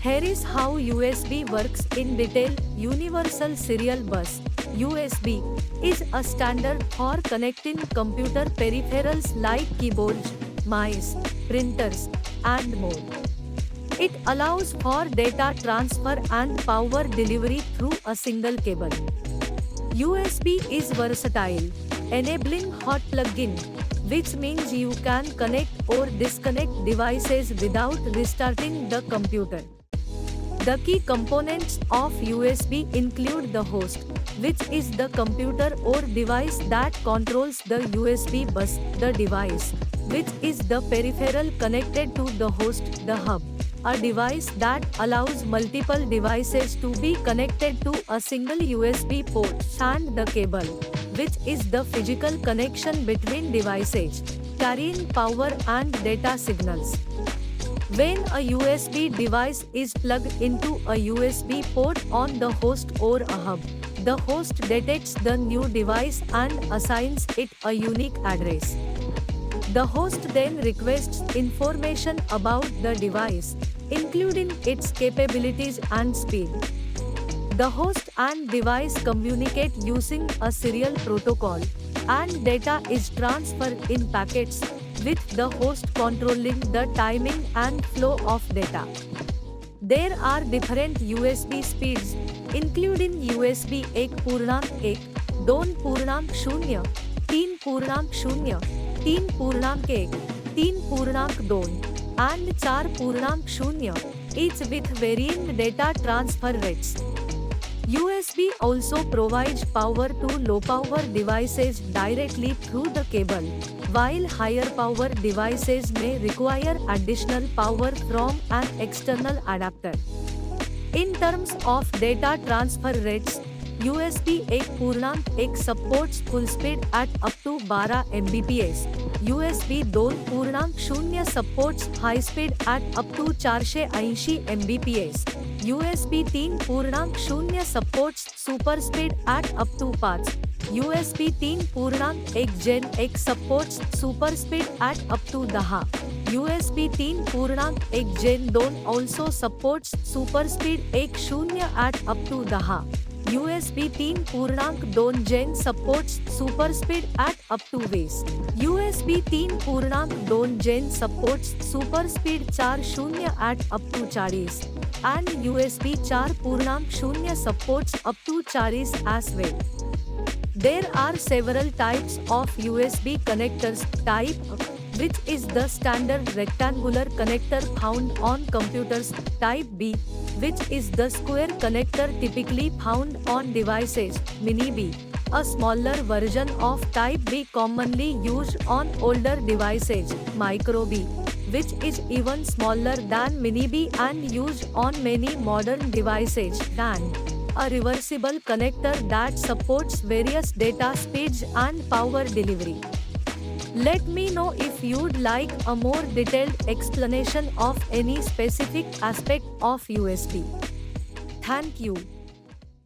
Here is how USB works in detail. Universal Serial Bus (USB) is a standard for connecting computer peripherals like keyboards, mice, printers, and more. It allows for data transfer and power delivery through a single cable. USB is versatile, enabling hot plug-in, which means you can connect or disconnect devices without restarting the computer. The key components of USB include the host, which is the computer or device that controls the USB bus, the device, which is the peripheral connected to the host, the hub, a device that allows multiple devices to be connected to a single USB port, and the cable, which is the physical connection between devices, carrying power and data signals. When a USB device is plugged into a USB port on the host or a hub, the host detects the new device and assigns it a unique address. The host then requests information about the device, including its capabilities and speed. The host and device communicate using a serial protocol, and data is transferred in packets, with the host controlling the timing and flow of data. There are different USB speeds, including USB 1.1, 2.0, 3.0, 3.1, 3.2 and 4.0, each with varying data transfer rates. USB also provides power to low-power devices directly through the cable, while higher-power devices may require additional power from an external adapter. In terms of data transfer rates, USB 1.1 supports full speed at up to 12 Mbps. USB 2.0 supports high speed at up to 480 Mbps. USB 3.0 supports super speed at up to 5. USB 3.1 Gen 1 supports super speed at up to 10. USB 3.1 Gen 2 also supports super speed 10 at up to 10. USB 3.2 Gen supports super speed at up to 20. USB 3.2 Gen supports super speed 40 at up to 40. And USB 4.0 supports up to 40 as well. There are several types of USB connectors. Type A, which is the standard rectangular connector found on computers. Type B, which is the square connector typically found on devices. Mini B, a smaller version of Type B commonly used on older devices. Micro B, which is even smaller than Mini B and used on many modern devices. And a reversible connector that supports various data speeds and power delivery. Let me know if you'd like a more detailed explanation of any specific aspect of USB. Thank you.